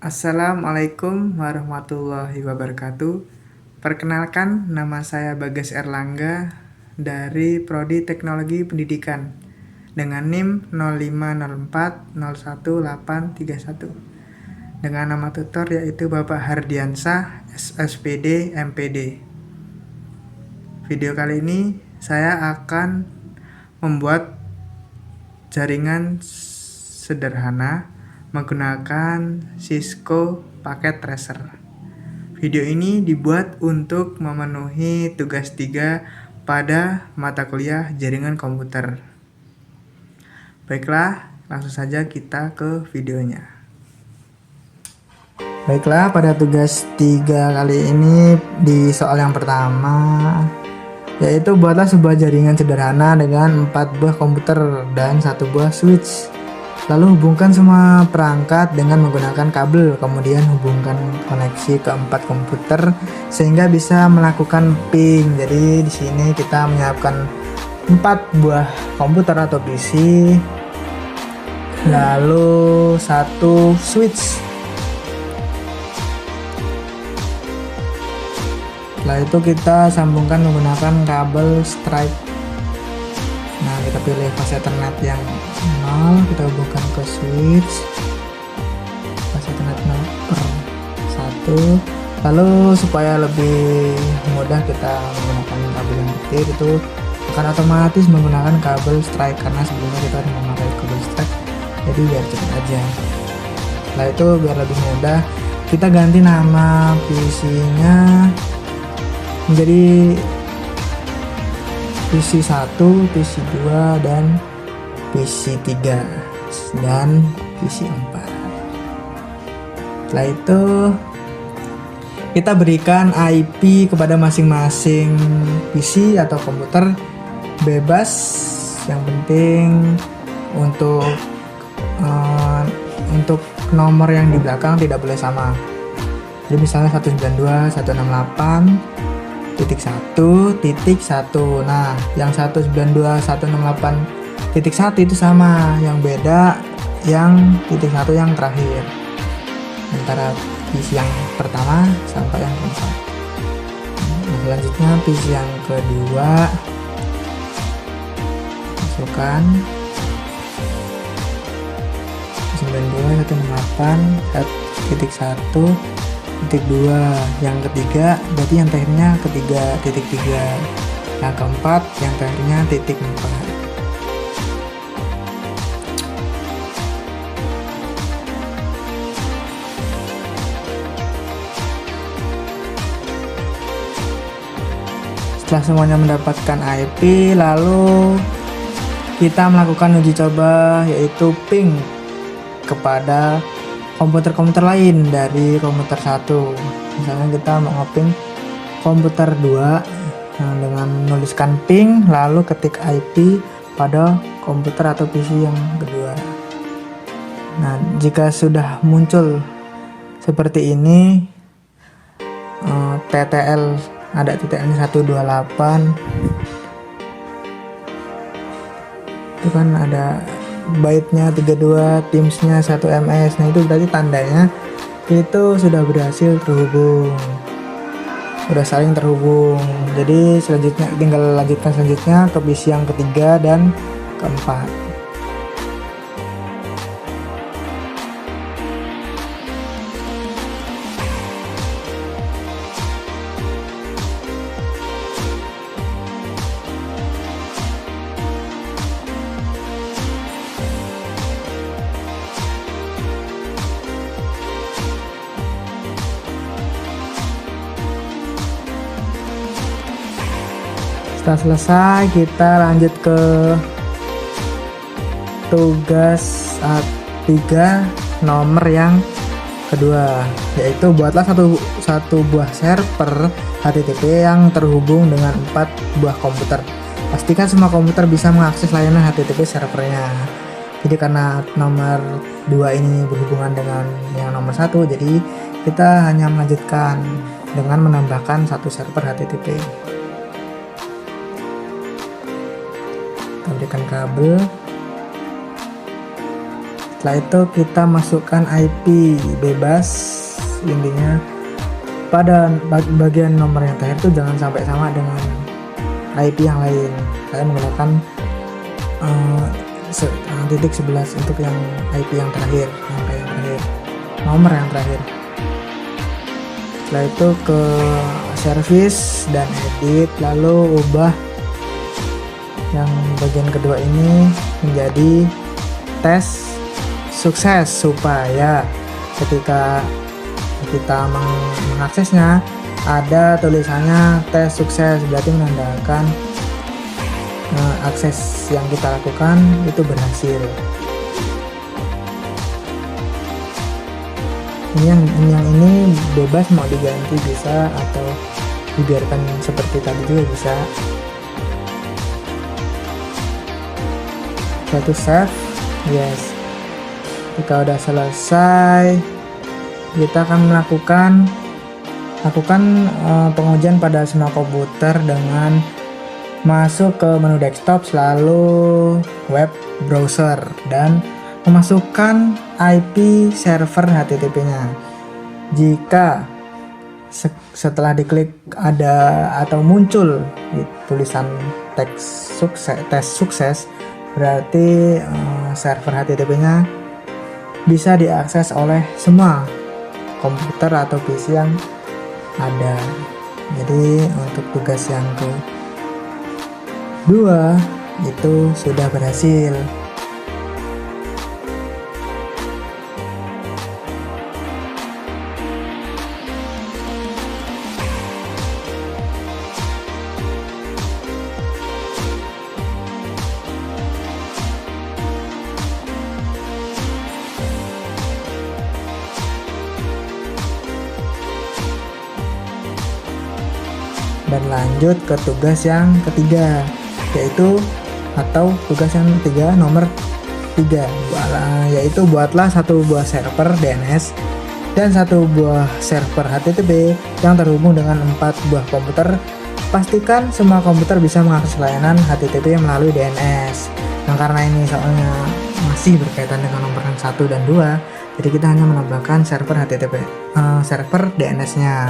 Assalamualaikum warahmatullahi wabarakatuh. Perkenalkan, nama saya Bagas Erlangga dari Prodi Teknologi Pendidikan dengan NIM 0504011831 dengan nama tutor yaitu Bapak Hardiansah SSPD MPD. Video kali ini saya akan membuat jaringan sederhana menggunakan Cisco Packet Tracer. Video ini dibuat untuk memenuhi tugas 3 pada mata kuliah jaringan komputer. Baiklah, langsung saja kita ke videonya. Baiklah, pada tugas 3 kali ini di soal yang pertama, yaitu buatlah sebuah jaringan sederhana dengan 4 buah komputer dan 1 buah switch. Lalu hubungkan semua perangkat dengan menggunakan kabel, kemudian hubungkan koneksi ke 4 komputer sehingga bisa melakukan ping. Jadi di sini kita menyiapkan 4 buah komputer atau PC, lalu 1 switch. Setelah itu kita sambungkan menggunakan kabel stripe. Nah, kita pilih fase Ethernet yang 0, kita hubungkan ke switch fase Ethernet 0/1. Lalu supaya lebih mudah kita menggunakan kabel yang petir, itu akan otomatis menggunakan kabel strike karena sebelumnya kita memakai kabel strike, jadi biar cepat aja. Setelah itu biar lebih mudah, kita ganti nama PC nya menjadi PC 1, PC 2, dan PC 3 dan PC 4. Setelah itu kita berikan IP kepada masing-masing PC atau komputer bebas, yang penting untuk nomor yang di belakang tidak boleh sama. Jadi misalnya 192.168.1.1. Nah, yang 192.168.1 itu sama, yang beda yang titik 1 yang terakhir antara PC yang pertama sampai yang keempat. Nah, selanjutnya PC yang kedua, masukkan 92.168.1.2. Yang ketiga berarti yang terakhirnya ketiga titik 3, yang keempat yang terakhirnya titik 4. Setelah semuanya mendapatkan IP, lalu kita melakukan uji coba, yaitu ping kepada komputer-komputer lain dari komputer 1. Misalnya kita mau ngeping komputer 2 dengan menuliskan ping lalu ketik IP pada komputer atau PC yang kedua. Nah, jika sudah muncul seperti ini, TTL ada TTL 128, itu kan ada byte-nya 32, Teams-nya 1 ms. Nah, itu berarti tandanya itu sudah berhasil terhubung, sudah saling terhubung. Jadi selanjutnya tinggal lanjutkan selanjutnya ke PC yang ketiga dan keempat. Setelah selesai, kita lanjut ke tugas 3 nomor yang kedua, yaitu buatlah satu buah server HTTP yang terhubung dengan 4 buah komputer. Pastikan semua komputer bisa mengakses layanan HTTP servernya. Jadi karena nomor 2 ini berhubungan dengan yang nomor 1, jadi kita hanya melanjutkan dengan menambahkan 1 server HTTP. Berikan kabel, Setelah itu kita masukkan IP bebas, intinya pada bagian nomor yang terakhir itu jangan sampai sama dengan IP yang lain. Saya menggunakan titik 11 untuk yang IP yang terakhir, nomor yang terakhir. Setelah itu ke service dan edit, lalu ubah yang bagian kedua ini menjadi tes sukses, supaya ketika kita mengaksesnya ada tulisannya tes sukses, berarti menandakan akses yang kita lakukan itu berhasil. Yang ini bebas, mau diganti bisa atau dibiarkan seperti tadi juga bisa. Satu save, yes. Jika udah selesai, kita akan melakukan pengujian pada semua komputer dengan masuk ke menu desktop, selalu web browser, dan memasukkan IP server HTTP-nya. Jika setelah diklik ada atau muncul tulisan tes sukses, berarti server HTTP-nya bisa diakses oleh semua komputer atau PC yang ada. Jadi untuk tugas yang kedua itu sudah berhasil. Dan lanjut ke tugas yang ketiga, yaitu tugas yang ketiga nomor 3, yaitu buatlah satu buah server DNS dan satu buah server HTTP yang terhubung dengan 4 buah komputer. Pastikan semua komputer bisa mengakses layanan HTTP melalui DNS. Nah, karena ini soalnya masih berkaitan dengan nomor yang 1 dan 2, jadi kita hanya menambahkan server HTTP, server DNS-nya.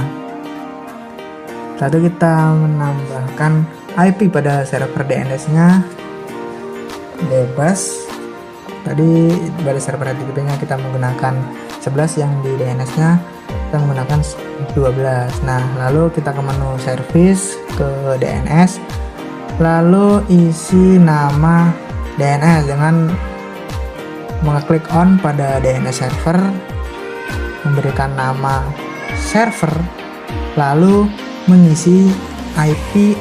Lalu kita menambahkan IP pada server DNS-nya bebas. Tadi pada server HTTP-nya kita menggunakan 11, yang di DNS-nya kita menggunakan 12. Nah, lalu kita ke menu service, ke DNS, lalu isi nama DNS dengan mengklik on pada DNS server, memberikan nama server, lalu mengisi IP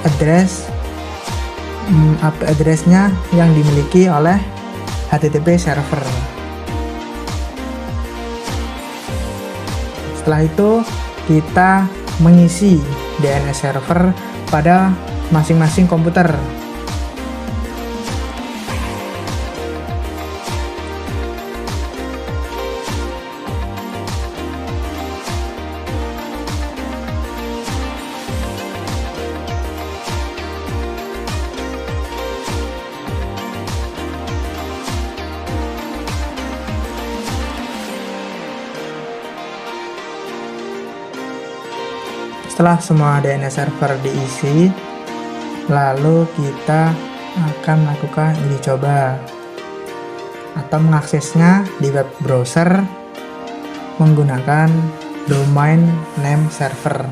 address-nya yang dimiliki oleh HTTP server. Setelah itu kita mengisi DNS server pada masing-masing komputer. Setelah semua DNS server diisi, lalu kita akan melakukan uji coba atau mengaksesnya di web browser menggunakan domain name server.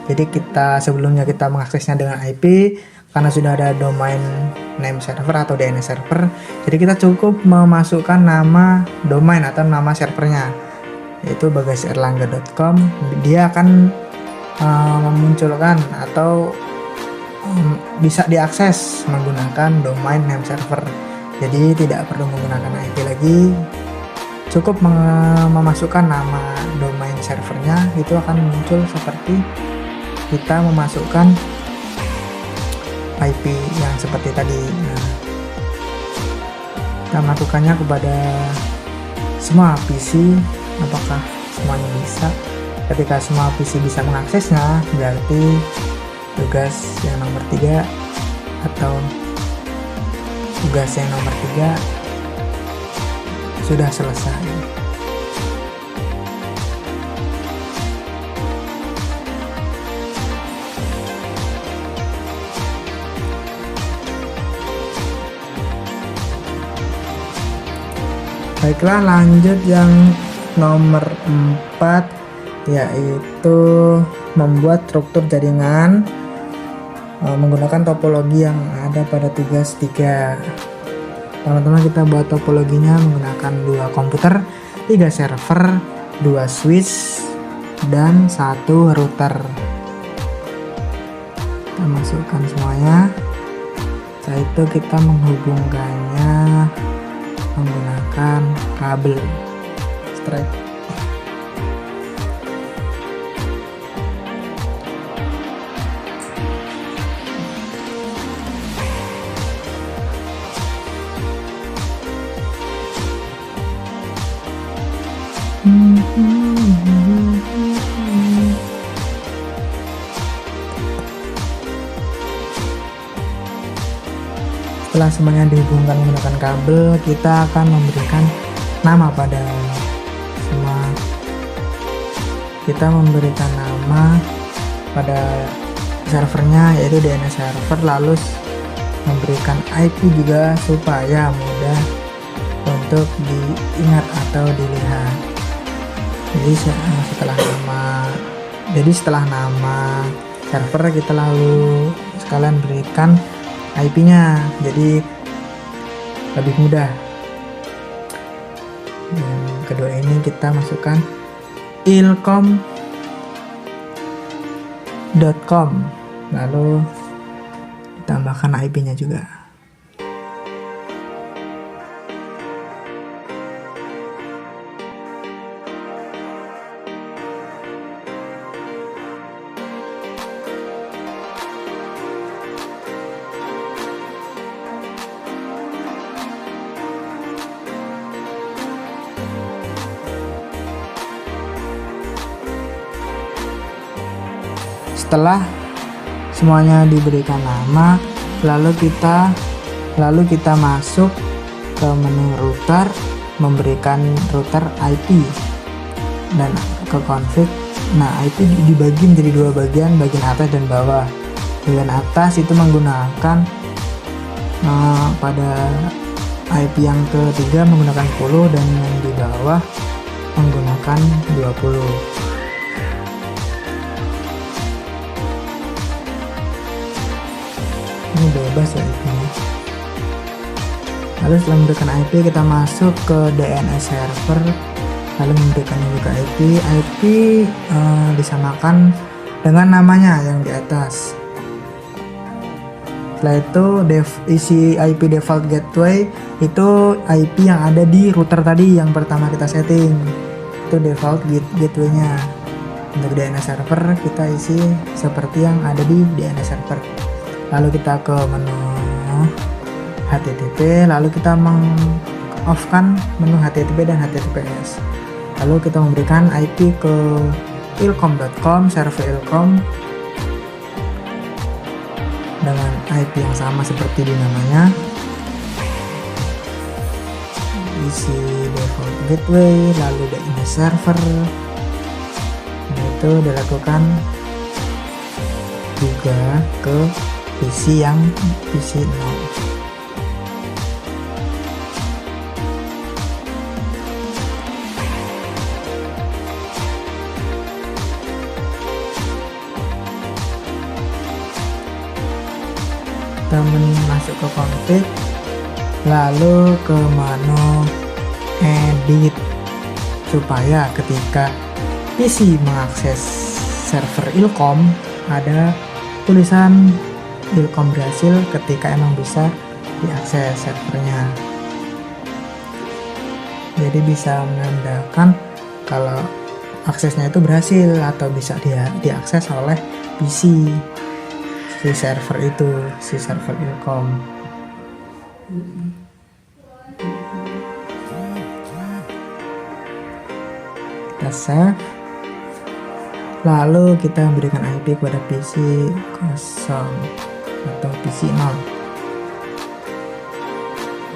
Jadi sebelumnya kita mengaksesnya dengan IP, karena sudah ada domain name server atau DNS server, jadi kita cukup memasukkan nama domain atau nama servernya, yaitu bagaserlangga.com. Dia akan memunculkan atau bisa diakses menggunakan domain name server. Jadi tidak perlu menggunakan IP lagi, cukup memasukkan nama domain servernya, itu akan muncul seperti kita memasukkan IP yang seperti tadi. Nah, kita melakukannya kepada semua PC. Apakah semuanya bisa? Ketika semua PC bisa mengaksesnya, berarti tugas yang nomor 3 atau tugas yang nomor 3 sudah selesai. Baiklah, lanjut yang nomor 4, yaitu membuat struktur jaringan menggunakan topologi yang ada pada tugas 3. Teman-teman, kita buat topologinya menggunakan 2 komputer, 3 server, 2 switch, dan 1 router. Kita masukkan semuanya. Setelah itu kita menghubungkannya menggunakan kabel straight. Setelah semuanya dihubungkan menggunakan kabel, kita akan memberikan nama pada semua. Kita memberikan nama pada servernya, yaitu DNS server, lalu memberikan IP juga supaya mudah untuk diingat atau dilihat. Jadi setelah nama server, kita lalu sekalian berikan IP-nya, jadi lebih mudah. Yang kedua ini kita masukkan ilkom.com, lalu ditambahkan IP-nya juga. Setelah semuanya diberikan nama, lalu kita masuk ke menu router, memberikan router IP dan ke config. Nah, IP dibagi menjadi 2 bagian atas dan bawah. Bagian atas itu menggunakan pada IP yang ketiga menggunakan 10 dan yang di bawah menggunakan 20. Ini bebas ya IP-nya. Lalu setelah memberikan IP, kita masuk ke DNS server, lalu memberikan juga IP disamakan dengan namanya yang di atas. Setelah itu isi IP default gateway itu IP yang ada di router tadi yang pertama kita setting, itu default gateway-nya. Untuk DNS server kita isi seperti yang ada di DNS server. Lalu kita ke menu HTTP, lalu kita meng-off-kan menu HTTP dan HTTPS. Lalu kita memberikan IP ke ilkom.com, server ilkom dengan IP yang sama seperti di namanya. Isi default gateway, lalu DNS server. Itu dilakukan juga ke PC 0. Kita masuk ke config, lalu ke menu edit, supaya ketika PC mengakses server ilkom ada tulisan ilkom berhasil ketika emang bisa diakses servernya. Jadi bisa menandakan kalau aksesnya itu berhasil atau bisa diakses oleh PC si server itu, si server ilkom. Kita save, lalu kita memberikan IP kepada PC 0 atau PC 0.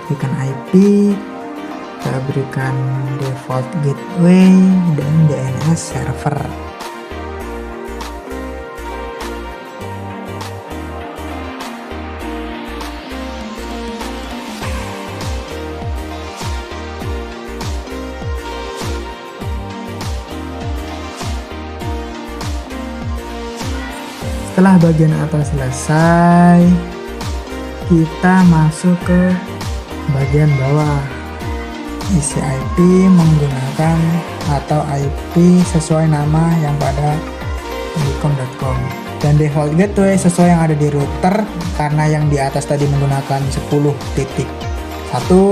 Berikan IP, saya berikan default gateway dan DNS server. Setelah bagian atas selesai, kita masuk ke bagian bawah, isi IP menggunakan atau IP sesuai nama yang pada pendicom.com, dan default gateway sesuai yang ada di router, karena yang di atas tadi menggunakan 10.1,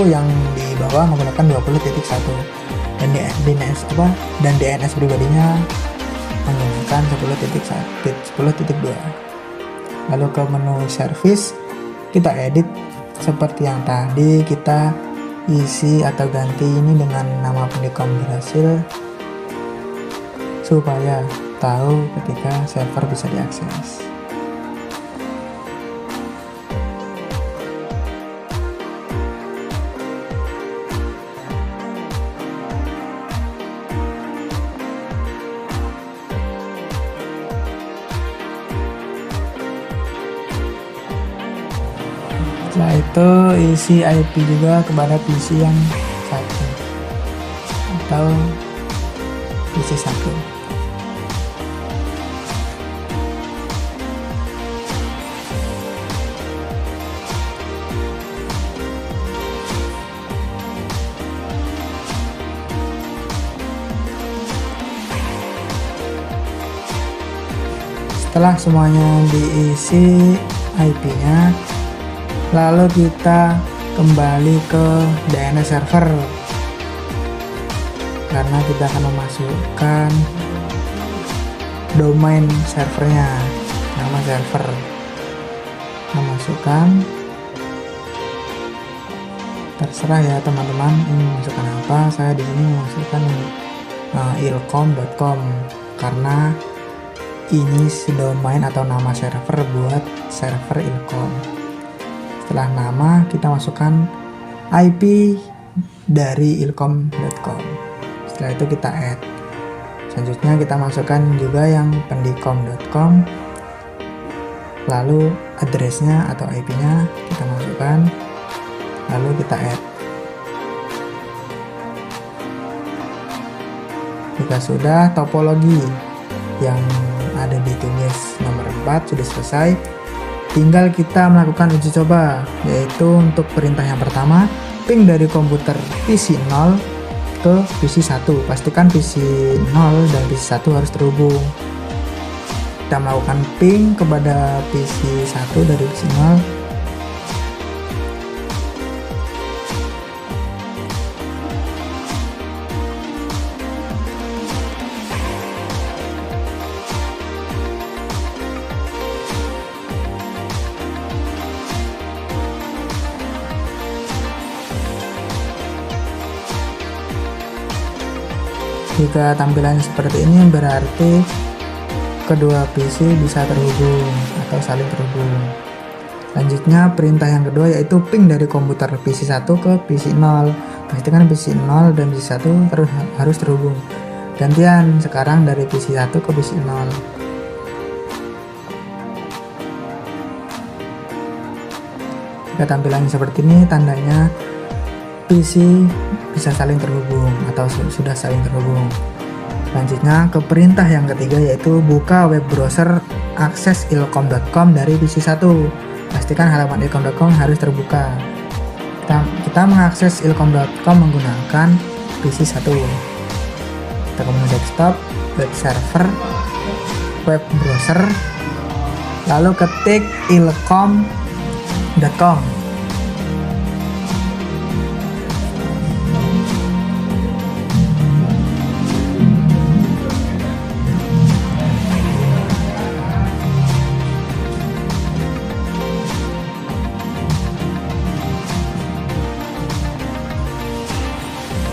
yang di bawah menggunakan 20.1, dan DNS pribadinya menggunakan 10.2. Lalu ke menu service, kita edit seperti yang tadi, kita isi atau ganti ini dengan nama pendicom berhasil supaya tahu ketika server bisa diakses. Setelah itu isi IP juga kepada PC yang satu atau PC 1. Setelah semuanya diisi IP-nya, lalu kita kembali ke DNS server, karena kita akan memasukkan domain servernya, nama server, memasukkan, terserah ya teman-teman ini memasukkan apa. Saya di sini memasukkan ilkom.com karena ini si domain atau nama server buat server ilkom. Setelah nama, kita masukkan IP dari ilkom.com. Setelah itu kita add. Selanjutnya kita masukkan juga yang pendicom.com. Lalu addressnya atau IP-nya kita masukkan. Lalu kita add. Jika sudah, topologi yang ada di tugas nomor 4 sudah selesai. Tinggal kita melakukan uji coba, yaitu untuk perintah yang pertama, ping dari komputer PC 0 ke PC 1. Pastikan PC 0 dan PC 1 harus terhubung. Kita melakukan ping kepada PC 1 dari PC 0. Jika tampilannya seperti ini, berarti kedua PC bisa terhubung atau saling terhubung. Selanjutnya perintah yang kedua yaitu ping dari komputer PC 1 ke PC 0. Pastikan PC 0 dan PC 1 harus terhubung. Gantian sekarang dari PC 1 ke PC 0. Jika tampilannya seperti ini, tandanya PC bisa saling terhubung atau sudah saling terhubung. Selanjutnya ke perintah yang ketiga yaitu buka web browser akses ilkom.com dari PC 1. Pastikan halaman ilkom.com harus terbuka. Kita mengakses ilkom.com menggunakan PC 1. Kita ke menu desktop, web server, web browser, lalu ketik ilkom.com.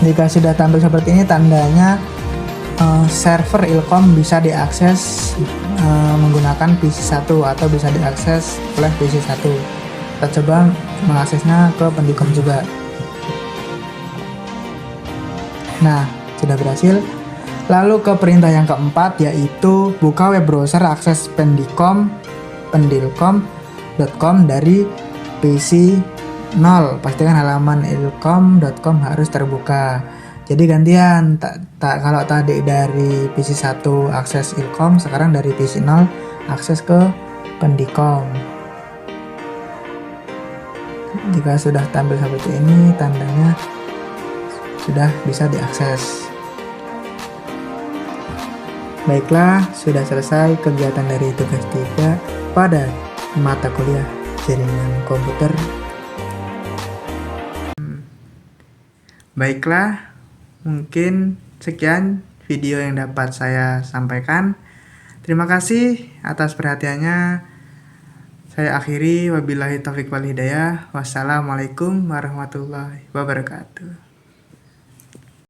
Jika sudah tampil seperti ini, tandanya server ilkom bisa diakses menggunakan PC 1 atau bisa diakses oleh PC 1. Kita coba mengaksesnya ke pendicom juga. Nah, sudah berhasil. Lalu ke perintah yang keempat, yaitu buka web browser akses pendilkom.com dari PC 0. Pastikan halaman ilkom.com harus terbuka. Jadi gantian, kalau tadi dari PC 1 akses ilkom, sekarang dari PC 0 akses ke pendikom. Jika sudah tampil seperti ini, tandanya sudah bisa diakses. Baiklah, sudah selesai kegiatan dari tugas 3 pada mata kuliah jaringan komputer. Baiklah, mungkin sekian video yang dapat saya sampaikan. Terima kasih atas perhatiannya. Saya akhiri, wabillahi taufiq wal hidayah. Wassalamualaikum warahmatullahi wabarakatuh.